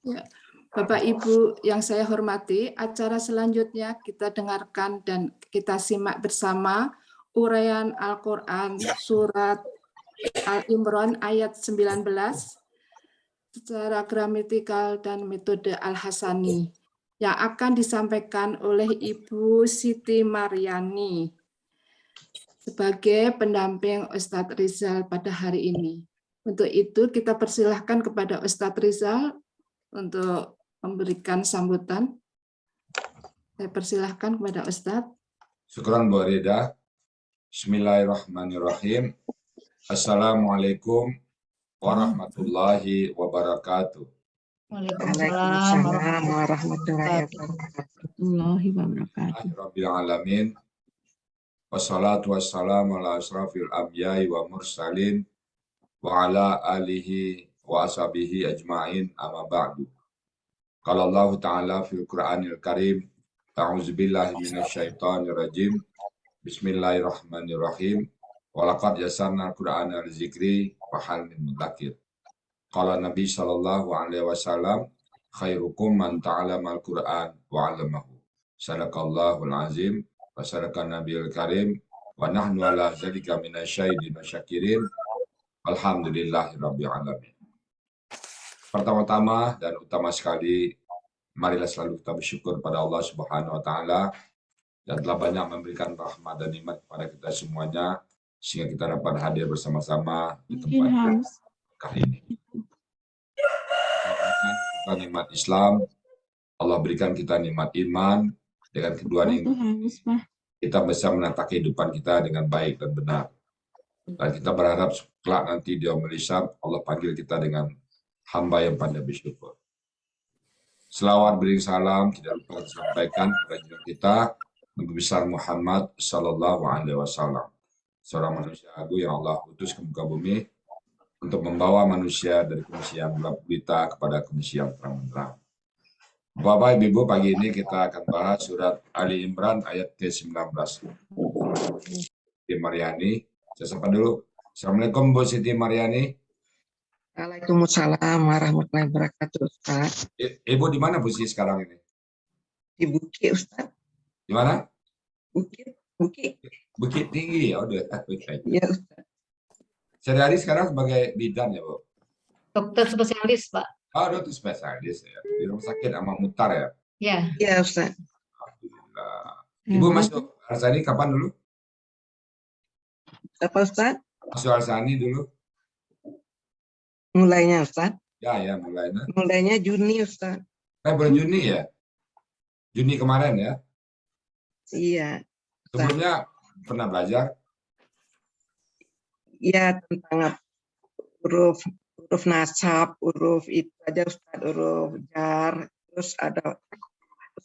Ya, Bapak Ibu yang saya hormati, acara selanjutnya kita dengarkan dan kita simak bersama uraian Al-Quran Surat Al-Imran ayat 19 secara gramatikal dan metode Al-Hasani yang akan disampaikan oleh Ibu Siti Maryani sebagai pendamping Ustadz Rizal pada hari ini. Untuk itu kita persilahkan kepada Ustadz Rizal untuk memberikan sambutan. Saya persilahkan kepada Ustadz. Syukran Bu Rida. Bismillahirrahmanirrahim. Assalamualaikum warahmatullahi wabarakatuh. Waalaikumsalam warahmatullahi wabarakatuh. Rabbil alamin. Wassalatu wassalamu ala asrafil anbiya'i wa mursalin wa ala alihi wa ashabihi ajma'in amma ba'du. Qala Allah Ta'ala fil Qur'anil Karim. A'udzubillahi minasyaitonir rajim. Bismillahirrahmanirrahim. Walaqad yassarnal Qur'ana lizikri wa hal min mudzakir. Qala Nabi sallallahu alaihi wasallam, khairukum man ta'allama al-Qur'an wa 'allamahu. Sadaqallahul azim wa sadaqan nabiyul karim wa nahnu ala dzalika minasyahidin wa syakirin. Alhamdulillahirabbil alamin. Pertama-tama dan utama sekali, marilah selalu kita bersyukur pada Allah Subhanahu wa taala yang telah banyak memberikan rahmat dan nikmat kepada kita semuanya sehingga kita dapat hadir bersama-sama di tempat kali ini. Kita nikmat Islam, Allah berikan kita nikmat iman, dengan kedua nikmat kita bisa menata kehidupan kita dengan baik dan benar. Dan kita berharap kelak nanti di yaumul hisab Allah panggil kita dengan hamba yang pandai bersyukur. Selawat beri salam kita lupa sampaikan kepada kita Nabi besar Muhammad Sallallahu Alaihi Wasallam, seorang manusia agung yang Allah utus ke muka bumi untuk membawa manusia dari kondisi yang gelap gulita kepada kondisi yang terang benderang. Bapak Ibu, pagi ini kita akan bahas surat Ali Imran ayat ke-19. Siti Maryani, saya sapa dulu. Assalamualaikum Bu Siti Maryani. Waalaikumsalam warahmatullahi wabarakatuh, Ustaz. Ibu di mana posisi sekarang ini? Di Bukit, Ustaz. Di mana? Bukit. Bukit Tinggi, ya udah. Iya, Ustaz. Sehari-hari sekarang sebagai bidan ya, Bu? Dokter spesialis, Pak. Oh, dokter spesialis ya. Di rumah sakit sama Mutar ya? Ya. Iya, Ustaz. Alhamdulillah. Ibu masuk Al-Sani kapan dulu? Apa, Ustaz? Masuk Al-Sani dulu? Mulainya, Ustaz? Ya, mulainya. Mulainya Juni, Ustaz. Bulan Juni ya? Juni kemarin ya? Iya. Sebelumnya pernah belajar? Iya, tentang huruf nasab, huruf itu aja, Ustaz, huruf jar, terus ada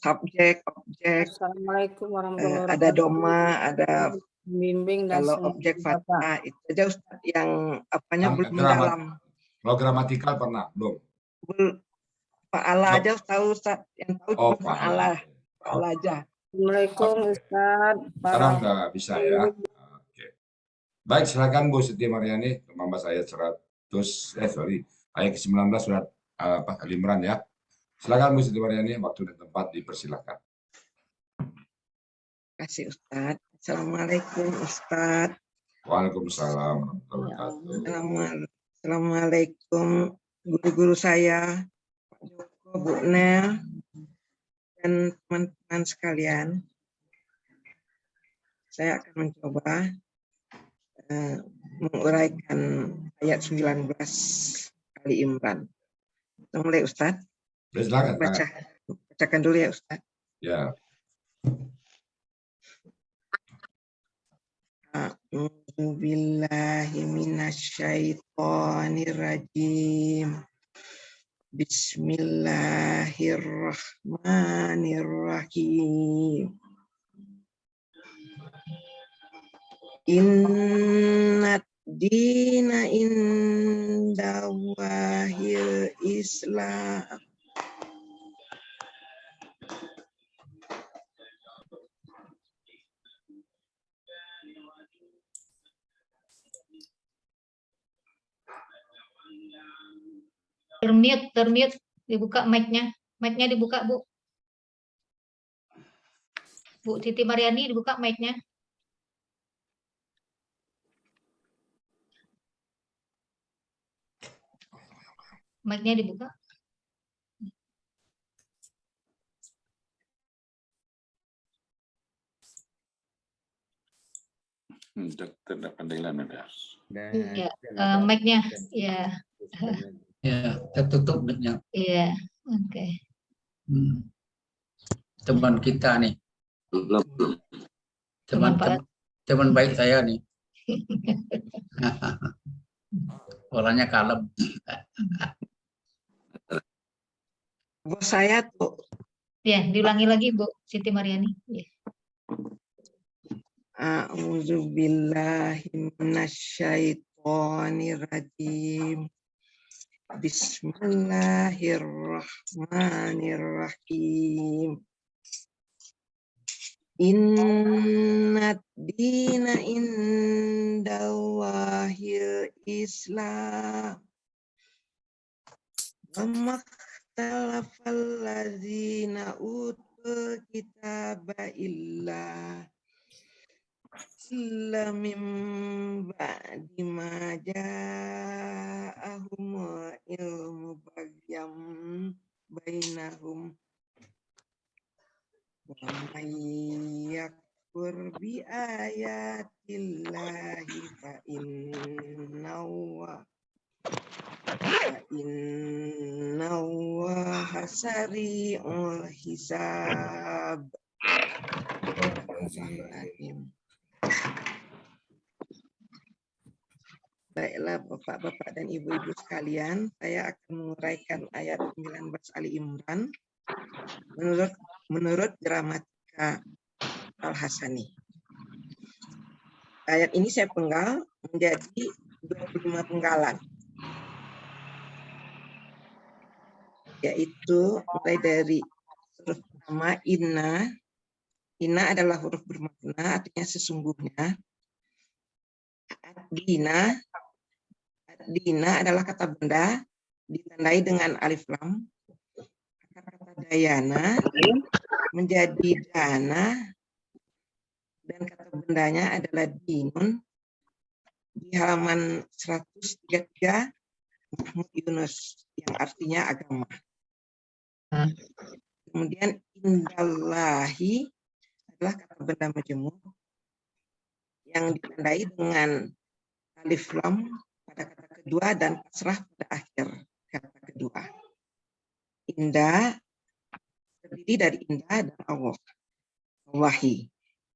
subjek, objek. Assalamualaikum warahmatullahi wabarakatuh. Ada doma, ada bimbing dan kalau objek fathah itu aja, Ustaz, yang apanya belum mendalam. Kalau gramatikal pernah? Belum? Fa'ala aja tahu, Ustaz. Yang tahu cuma fa'ala. Fa'ala aja. Assalamualaikum Ustaz. Sekarang nggak bisa ya? Oke. Baik, silakan Bu Siti Maryani. Membahas ayat 19 surat Al-Imran ya. Silakan Bu Siti Maryani, waktu dan tempat dipersilakan. Terima kasih, Ustaz. Assalamualaikum, Ustaz. Waalaikumsalam warahmatullahi wabarakatuh. Assalamualaikum guru-guru saya, Pak Joko, Bu Nel, dan teman-teman sekalian. Saya akan mencoba menguraikan ayat 19 Ali Imran. Kita mulai, Ustaz. Silakan. Bacakan dulu ya, Ustaz. Ya. A'udzu billahi minasyaitonir rajim. Bismillahirrahmanirrahim. Inna dina indallahil Islam. Termute. Dibuka mic-nya. Mic-nya dibuka, Bu. Bu Siti Mariani, dibuka mic-nya. Mic-nya dibuka. Tidak pendailan ada. Ya, mic-nya. Ya, Ya, tertutup mic-nya. iya. Oke. Teman kita nih, Kenapa? teman baik saya nih. Orangnya kalem. Bos saya tuh Ya, diulangi lagi, Bu Siti Mariani. Ya. A'udzubillahi minasyaitonirrajim. Bismillahirrahmanirrahim. Inna dina indallahil Islam. Wa makhtalafal ladzina utul kitaba illa min ba'di ma ja'ahumul ilmu bagyam bainahum. Wa may yakfur bi ayatillahi fa innallaha sari'ul hisab. Baiklah Bapak-bapak dan Ibu-ibu sekalian, saya akan menguraikan ayat 19 Ali Imran menurut gramatika Al-Hasani. Ayat ini saya penggal menjadi 25 penggalan, yaitu mulai dari huruf pertama inna. Inna adalah huruf bermakna, artinya sesungguhnya. Dina adalah kata benda ditandai dengan alif lam. Kata dayana menjadi dana dan kata bendanya adalah dinun. Di halaman 133 Mahmud Yunus yang artinya agama. Kemudian indallahi adalah kata benda majemuk yang ditandai dengan alif lam pada kata kedua dan kasrah pada akhir kata kedua. Indah terdiri dari indah dan Allah. Allahi.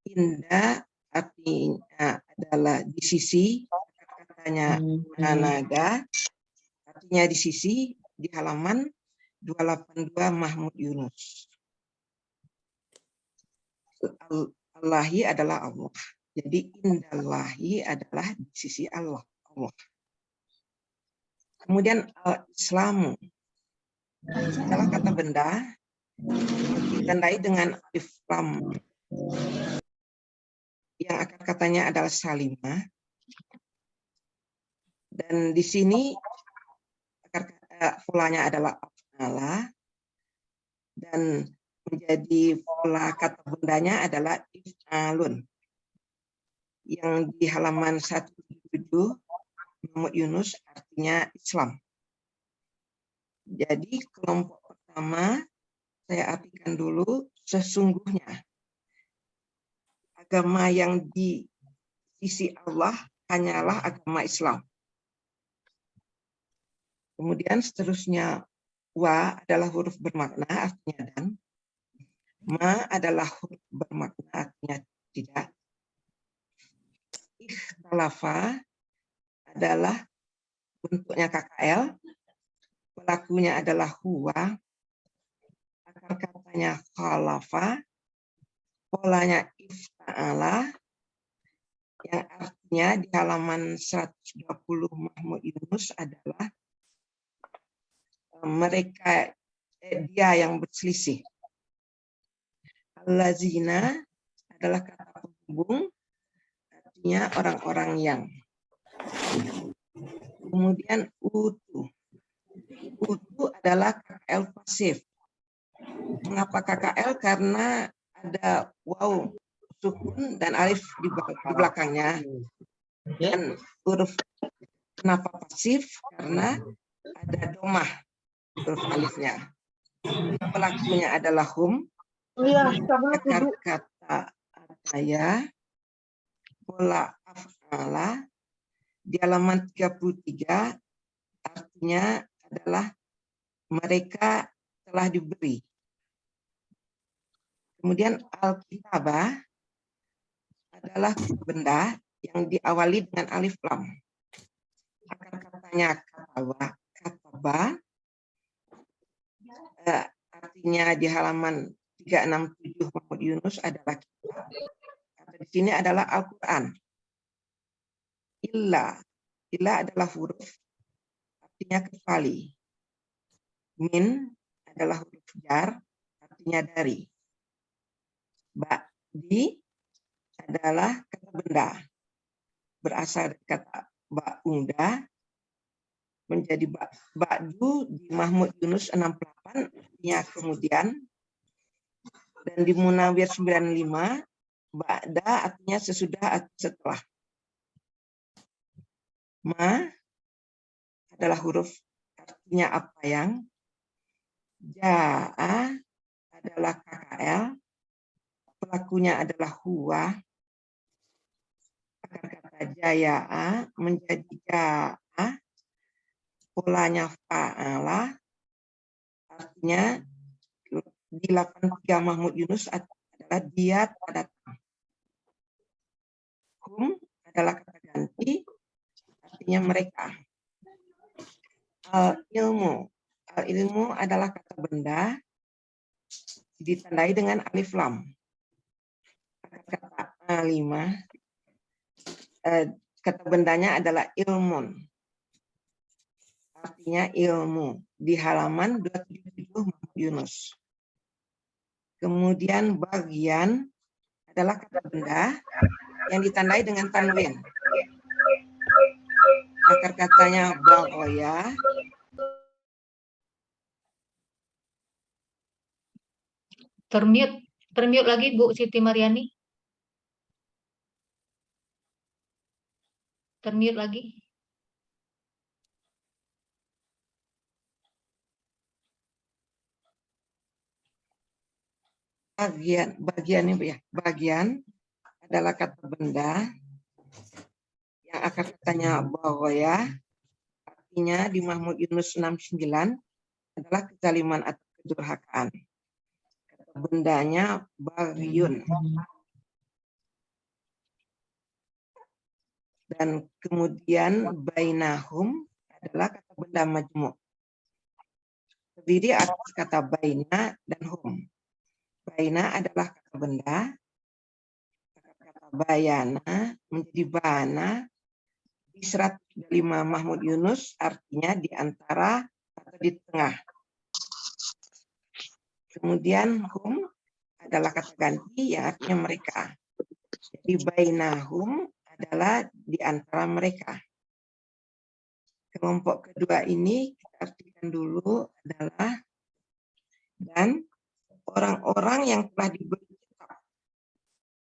Indah artinya adalah di sisi, katanya nada, artinya di sisi, di halaman 282 Mahmud Yunus. Allahi adalah Allah. Jadi indallahi adalah di sisi Allah. Kemudian al-Islamu adalah kata benda ditandai dengan alif lam yang akar katanya adalah salimah. Dan di sini polanya adalah af'ala dan menjadi pola kata bendanya adalah if'alun. Yang di halaman 177 Mahmud Yunus artinya Islam. Jadi kelompok pertama saya artikan dulu, sesungguhnya agama yang di sisi Allah hanyalah agama Islam. Kemudian seterusnya wa adalah huruf bermakna artinya dan, ma adalah huruf bermakna artinya tidak. Ikhtalafa adalah bentuknya KKL, pelakunya adalah huwa, akar katanya khalafa, polanya ifta'ala, yang artinya di halaman 120 Mahmud Yunus adalah mereka, dia yang berselisih. Allazina adalah kata penghubung, artinya orang-orang yang. Kemudian utu adalah KL pasif. Mengapa KKL? Karena ada waw sukun dan alif di belakangnya. Dan huruf kenapa pasif? Karena ada domah huruf alifnya. Pelakunya adalah hum. Akar kata ataya, pola af'ala di halaman 33 artinya adalah mereka telah diberi. Kemudian al-kitabah adalah benda yang diawali dengan alif lam. Akar katanya kataba, artinya di halaman 367 Muhammad Yunus adalah kitab. Atau di sini adalah Al-Quran. Illa adalah huruf, artinya kecuali. Min adalah huruf jar, artinya dari. Ba'di adalah kata benda, berasal dari kata ba'ungda, menjadi ba'du di Mahmud Yunus 68, artinya kemudian, dan di Munawir 95, ba'da artinya sesudah atau setelah. Ma adalah huruf artinya apa yang. Ja'a adalah KKL, pelakunya adalah huwa. Akar kata jaya'a menjadi ja'a, polanya fa'ala, artinya di 83 Mahmud Yunus adalah dia datang. Hum adalah kata ganti, artinya mereka. Al-ilmu adalah kata benda ditandai dengan alif lam. Kata alimah, kata bendanya adalah ilmun, artinya ilmu, di halaman 277 Muhammad Yunus. Kemudian bagian adalah kata benda yang ditandai dengan tanwin. Akar katanya bagoya. Termute lagi Bu Siti Mariani. Termute lagi. Bagian ini ya. Bagian adalah kata benda yang akar katanya bagoya, artinya di Mahmud Yunus 69 adalah kezaliman atau kedurhakaan. Bendanya bagyun. Dan kemudian bainahum adalah kata benda majmu'. Terdiri atas kata baina dan hum. Baina adalah kata benda. Kata bayana menjadi bana di 105 Mahmud Yunus, artinya di antara atau di tengah. Kemudian hum adalah kata ganti yang artinya mereka. Jadi bainahum adalah di antara mereka. Kelompok kedua ini kita artikan dulu adalah dan orang-orang yang telah diberi kitab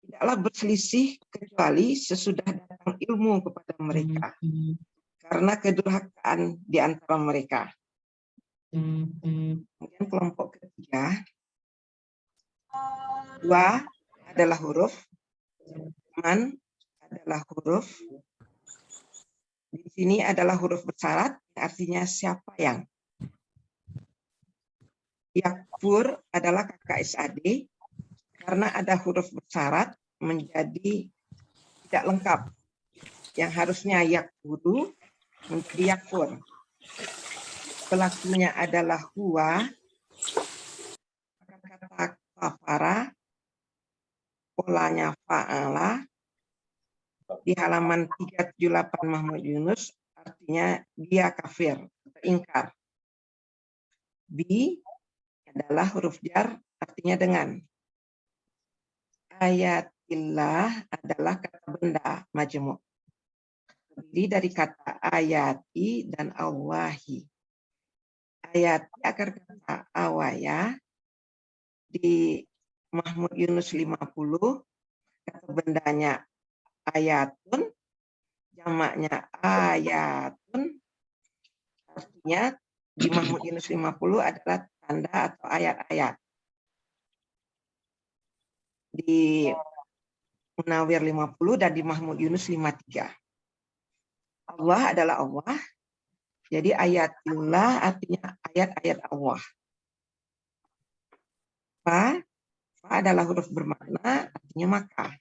tidaklah berselisih kecuali sesudah datang ilmu kepada mereka karena kedurhakaan di antara mereka. Kemudian kelompok ketiga, wa adalah huruf, man adalah huruf, di sini adalah huruf bersyarat, artinya siapa yang. Yakfur adalah KKSAD, karena ada huruf bersyarat menjadi tidak lengkap. Yang harusnya yakfuru menjadi yakfur. Pelakunya adalah huwa, kata kafara, polanya fa'ala, di halaman 378 Mahmud Yunus, artinya dia kafir, atau ingkar. Bi adalah huruf jar, artinya dengan. Ayatillah adalah kata benda majmu'. Terdiri dari kata ayati dan Allahi. ayat akar kata awaya di Mahmud Yunus 50, kata bendanya ayatun, jamaknya ayatun, artinya di Mahmud Yunus 50 adalah tanda atau ayat-ayat. Di Munawir 50 dan di Mahmud Yunus 53. Allah adalah Allah. Jadi ayatullah artinya ayat-ayat Allah. Fa adalah huruf bermakna, artinya maka.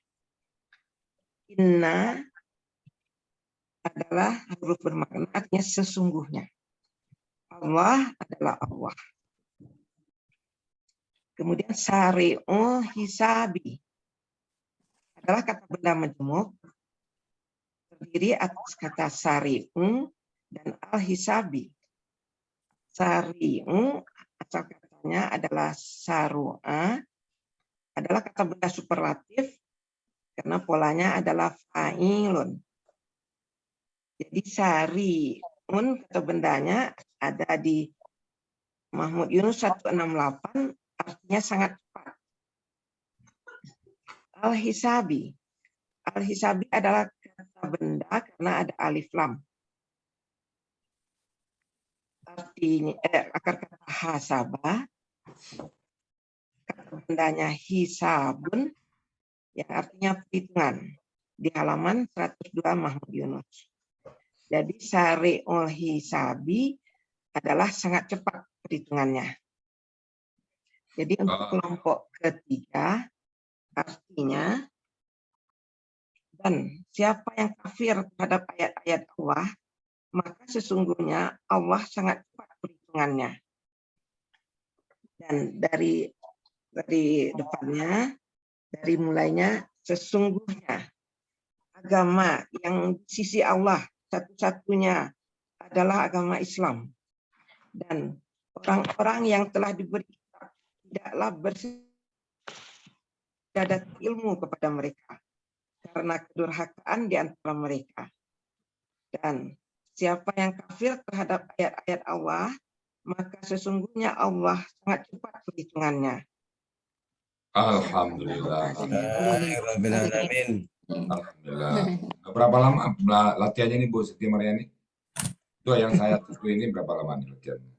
Inna adalah huruf bermakna, artinya sesungguhnya. Allah adalah Allah. Kemudian sari'u hisabi adalah kata benda majmuk, terdiri atas kata sari'u dan al-hisabi. Sari'u asal katanya adalah saru'a, adalah kata benda superlatif karena polanya adalah fa'ilun. Jadi sari'un kata bendanya ada di Mahmud Yunus 168, artinya sangat cepat. Al-hisabi. Al-hisabi adalah kata benda karena ada alif lam. Artinya akar kata hasabah, kata bendanya hisabun, yang artinya perhitungan, di halaman 102 Mahmud Yunus. Jadi sari'ul hisabi adalah sangat cepat perhitungannya. Jadi untuk kelompok ketiga, artinya, dan siapa yang kafir terhadap ayat-ayat Allah, maka sesungguhnya Allah sangat cepat perhitungannya. Dan dari depannya, dari mulainya, sesungguhnya agama yang di sisi Allah satu-satunya adalah agama Islam. Dan orang-orang yang telah diberi kitab tidaklah bersedia ilmu kepada mereka karena kedurhakaan di antara mereka. Dan siapa yang kafir terhadap ayat-ayat Allah, maka sesungguhnya Allah sangat cepat perhitungannya. Alhamdulillah. Alhamdulillah. Alhamdulillah. Berapa lama latihannya nih Bu Siti Maryani? Itu yang saya tuju ini berapa lama nih latihannya?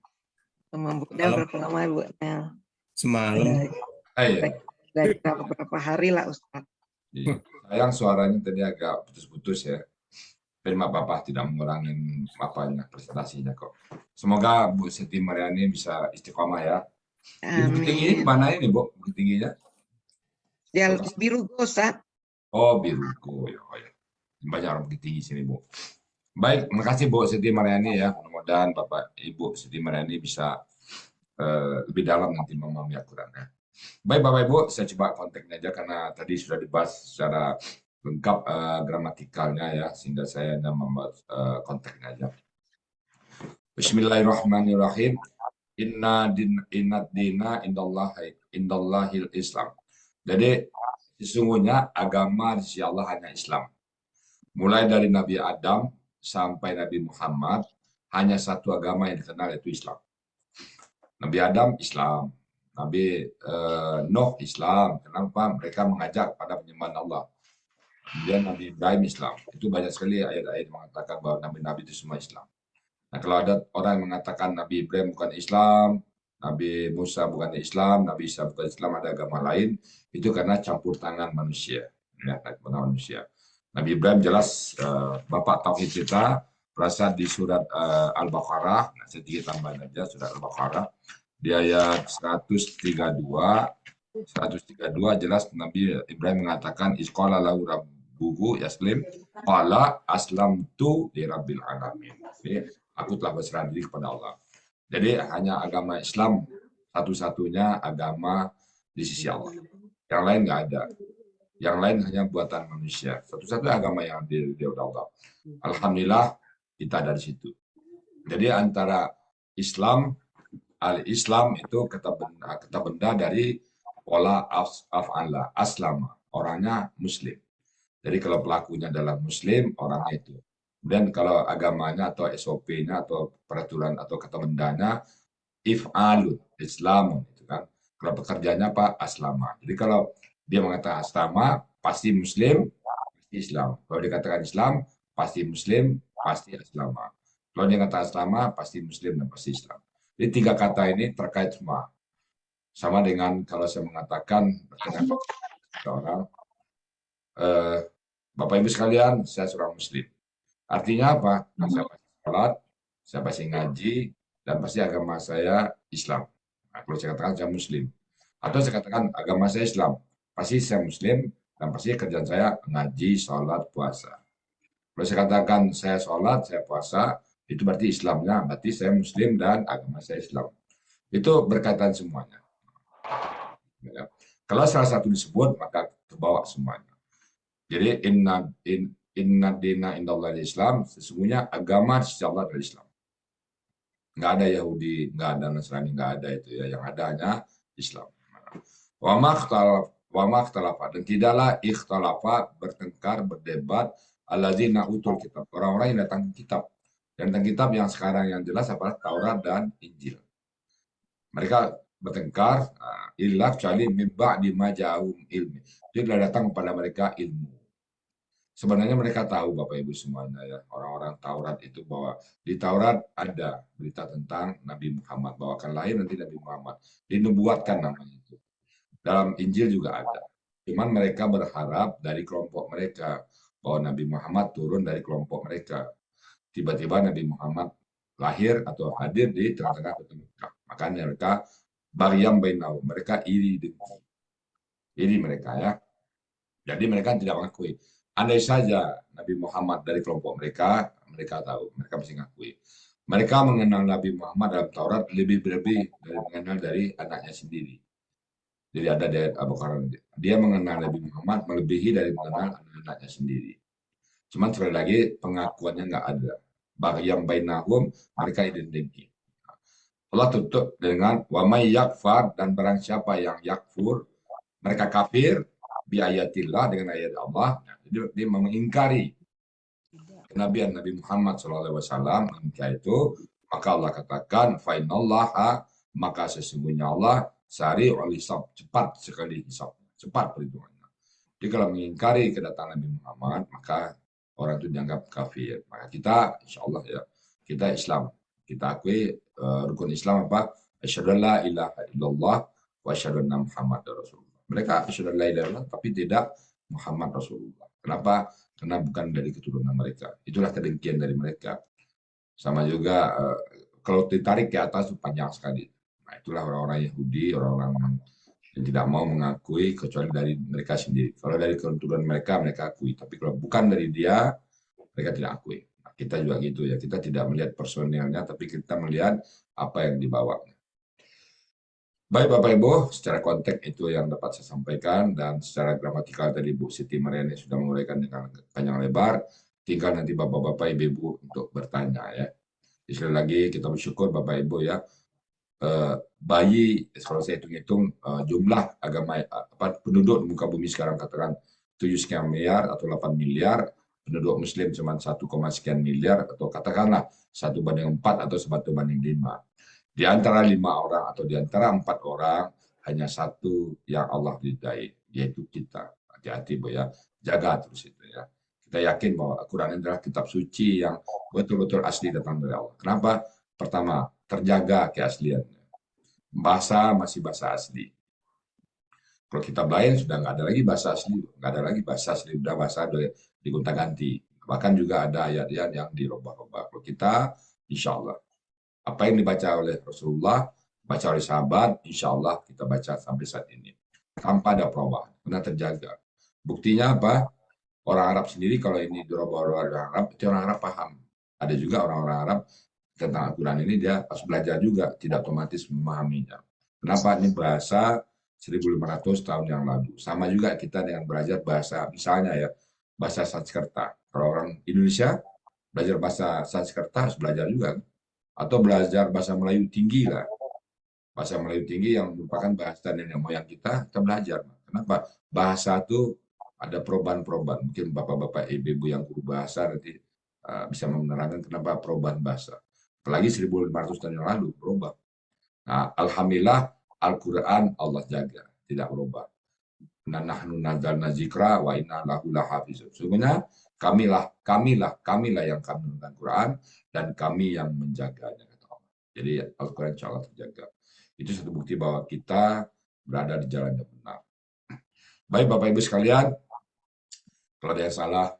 Berapa lama Bu? Semalam. Dari beberapa hari lah Ustaz. Iya. Sayang suaranya tadi agak putus-putus ya. Tapi Bapak tidak mengurangi presentasinya kok. Semoga Bu Siti Maryani bisa istiqomah ya. Di Bukit Tinggi ini mana ini Bu? Bukit Tingginya? Di Birugo, Ustaz. Oh, Birugo. Ya. Banyak orang Bukit Tinggi sini Bu. Baik, makasih Bu Siti Maryani ya. Mudah-mudahan Bapak Ibu Siti Maryani bisa lebih dalam nanti memahami Al-Quran ya. Baik Bapak Ibu, saya coba kontaknya aja karena tadi sudah dibahas secara lengkap gramatikalnya ya, sehingga saya hanya membuat kontaknya aja. Bismillahirrahmanirrahim. Inna dina indallahil Islam. Jadi sesungguhnya agama di sisi Allah hanya Islam. Mulai dari Nabi Adam sampai Nabi Muhammad, hanya satu agama yang dikenal yaitu Islam. Nabi Adam Islam, Nabi Nuh Islam. Kenapa? Mereka mengajak pada penyembahan Allah. Kemudian Nabi Ibrahim Islam. Itu banyak sekali ayat-ayat mengatakan bahwa nabi-nabi itu semua Islam. Nah, kalau ada orang yang mengatakan Nabi Ibrahim bukan Islam, Nabi Musa bukan Islam, Nabi Isa bukan Islam, ada agama lain, itu karena campur tangan manusia. Ya, manusia. Nabi Ibrahim jelas Bapak Tauhid kita, berasal di surat Al-Baqarah, sedikit tambahan aja, surat Al-Baqarah, di ayat 132 jelas Nabi Ibrahim mengatakan isqala lahu rabbuhu yaslim qala aslamtu li rabbil alamin. Jadi, aku telah berserah diri kepada Allah. Jadi hanya agama Islam satu-satunya agama di sisi Allah. Yang lain nggak ada. Yang lain hanya buatan manusia. Satu-satunya agama yang di Allah. Alhamdulillah kita dari situ. Jadi antara Islam, al-Islam itu kata benda dari pola af'ala, aslama, orangnya Muslim. Jadi kalau pelakunya adalah Muslim, orangnya itu. Dan kalau agamanya atau SOP-nya atau peraturan atau kata bendanya if'alun, Islamun, itu kan. Kalau pekerjaannya apa? Aslama. Jadi kalau dia mengatakan aslama, pasti Muslim, pasti Islam. Kalau dia katakan Islam, pasti Muslim, pasti aslama. Kalau dia kata aslama, pasti Muslim dan pasti Islam. Jadi 3 kata ini terkait semua. Sama dengan kalau saya mengatakan berkenaan seorang, Bapak Ibu sekalian, saya seorang Muslim. Artinya apa? Saya pasti sholat, saya pasti ngaji, dan pasti agama saya Islam. Nah, kalau saya katakan saya Muslim. Atau saya katakan agama saya Islam, pasti saya Muslim, dan pasti kerjaan saya ngaji, sholat, puasa. Kalau saya katakan saya sholat, saya puasa, itu berarti Islamnya, berarti saya Muslim dan agama saya Islam. Itu berkaitan semuanya. Ya. Kalau salah satu disebut, maka terbawa semuanya. Jadi inna dina indallah Islam, sesungguhnya agama di sisi Allah adalah Islam. Nggak ada Yahudi, nggak ada Nasrani, nggak ada itu ya. Yang ada hanya Islam. Wa makhtalafa, dan tidaklah ikhtalafa, bertengkar, berdebat, alladzina utul kitab, orang-orang yang datang kitab. Dan tentang kitab yang sekarang yang jelas adalah Taurat dan Injil. Mereka bertengkar, illa kecuali mimba di maja'um ilmi. Dia telah datang kepada mereka ilmu. Sebenarnya mereka tahu Bapak Ibu semuanya ya, orang-orang Taurat itu bahwa di Taurat ada berita tentang Nabi Muhammad, bahwa akan lahir nanti Nabi Muhammad. Dinubuatkan namanya itu. Dalam Injil juga ada. Cuman mereka berharap dari kelompok mereka bahwa Nabi Muhammad turun dari kelompok mereka. Tiba-tiba Nabi Muhammad lahir atau hadir di tengah-tengah kota Mekah. Makanya mereka baryam bainahum, mereka iri dengki. Iri mereka ya. Jadi mereka tidak mengakui. Andai saja Nabi Muhammad dari kelompok mereka, mereka tahu, mereka mesti mengakui. Mereka mengenal Nabi Muhammad dalam Taurat lebih-lebih dari mengenal dari anaknya sendiri. Jadi ada dari Abu Bakar, dia mengenal Nabi Muhammad melebihi dari mengenal anak-anaknya sendiri. Cuman sekali lagi pengakuannya nggak ada. Bagyam bainahum, mereka identik. Allah tutup dengan wa may yakfar, dan barang siapa yang yakfur, mereka kafir bi ayatillah, dengan ayat Allah. Jadi dia mengingkari kenabian Nabi Muhammad SAW, itu maka Allah katakan fa innallaha, maka sesungguhnya Allah sari'ul hisab, cepat sekali hisabnya, cepat perhitungannya. Jadi kalau mengingkari kedatangan Nabi Muhammad, maka orang itu dianggap kafir. Maka kita insya Allah ya, kita Islam, kita akui rukun Islam apa? Asyhadu an la ilaha illallah wa asyhadu anna Muhammadar Rasulullah. Mereka asyhadu an la ilaha illallah tapi tidak Muhammad Rasulullah. Kenapa? Karena bukan dari keturunan mereka. Itulah kedengkian dari mereka. Sama juga kalau ditarik ke atas itu panjang sekali. Nah, itulah orang-orang Yahudi, orang-orang yang tidak mau mengakui kecuali dari mereka sendiri. Kalau dari keturunan mereka, mereka akui. Tapi kalau bukan dari dia, mereka tidak akui. Nah, kita juga gitu ya. Kita tidak melihat personilnya, tapi kita melihat apa yang dibawa. Baik Bapak Ibu, secara konteks itu yang dapat saya sampaikan, dan secara gramatikal tadi Bu Siti Mariani sudah menguraikan dengan panjang lebar. Tinggal nanti Bapak-Bapak Ibu untuk bertanya ya. Sekali lagi kita bersyukur Bapak Ibu ya. Bayi, kalau saya hitung-hitung jumlah agama penduduk di muka bumi sekarang katakan 7 sekian miliar atau 8 miliar, penduduk Muslim cuma 1, sekian miliar, atau katakanlah 1/4 atau 1/5. Di antara 5 orang atau di antara 4 orang, hanya satu yang Allah ridai, yaitu kita. Hati-hati Bu ya, jaga terus itu ya. Kita yakin bahwa Al-Quran adalah kitab suci yang betul-betul asli datang dari Allah. Kenapa? Pertama, terjaga keasliannya. Bahasa masih bahasa asli. Kalau kitab lain sudah nggak ada lagi bahasa asli, nggak ada lagi bahasa asli, sudah bahasa digonta-ganti. Bahkan juga ada ayat-ayat yang dirubah-rubah. Kalau kita, insya Allah, apa yang dibaca oleh Rasulullah, baca oleh sahabat, insya Allah kita baca sampai saat ini. Tanpa ada perubahan, karena terjaga. Buktinya apa? Orang Arab sendiri kalau ini dirubah oleh orang Arab, itu orang Arab paham. Ada juga orang-orang Arab tentang Al-Quran ini dia harus belajar juga, tidak otomatis memahaminya. Kenapa? Ini bahasa 1500 tahun yang lalu. Sama juga kita dengan belajar bahasa, misalnya ya, bahasa Sanskerta. Kalau orang Indonesia belajar bahasa Sanskerta harus belajar juga. Atau belajar bahasa Melayu tinggi lah. Bahasa Melayu tinggi yang merupakan bahasa nenek moyang kita belajar. Kenapa? Bahasa itu ada perubahan-perubahan. Mungkin bapak-bapak, ibu-ibu yang guru bahasa nanti bisa menerangkan kenapa perubahan bahasa. Apalagi 1500 tahun yang lalu berubah. Nah, alhamdulillah Al-Quran Allah jaga, tidak berubah. Nahnu nazzalna dzikra wa inna lahu lahafizun. Sesungguhnya kamilah yang kami menurunkan Quran dan kami yang menjaganya, kata Allah. Jadi Al-Quran insya Allah terjaga. Itu satu bukti bahwa kita berada di jalan yang benar. Baik Bapak Ibu sekalian, kalau ada yang salah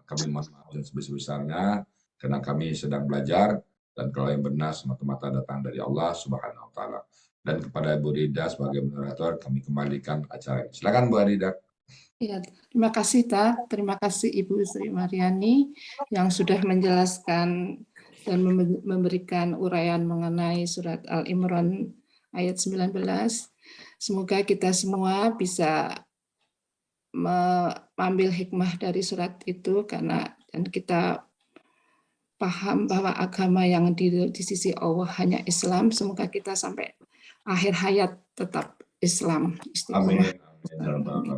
kami mohon maaf yang sebesar-besarnya karena kami sedang belajar, dan kalau yang benar semata-mata datang dari Allah Subhanahu wa taala. Dan kepada Bu Rida sebagai moderator kami kembalikan acara ini. Silakan Bu Rida. Ya, terima kasih terima kasih Ibu Sri Maryani yang sudah menjelaskan dan memberikan uraian mengenai surat Al-Imran ayat 19. Semoga kita semua bisa mengambil hikmah dari surat itu dan kita paham bahwa agama yang di sisi Allah hanya Islam. Semoga kita sampai akhir hayat tetap Islam. Amin. Amin.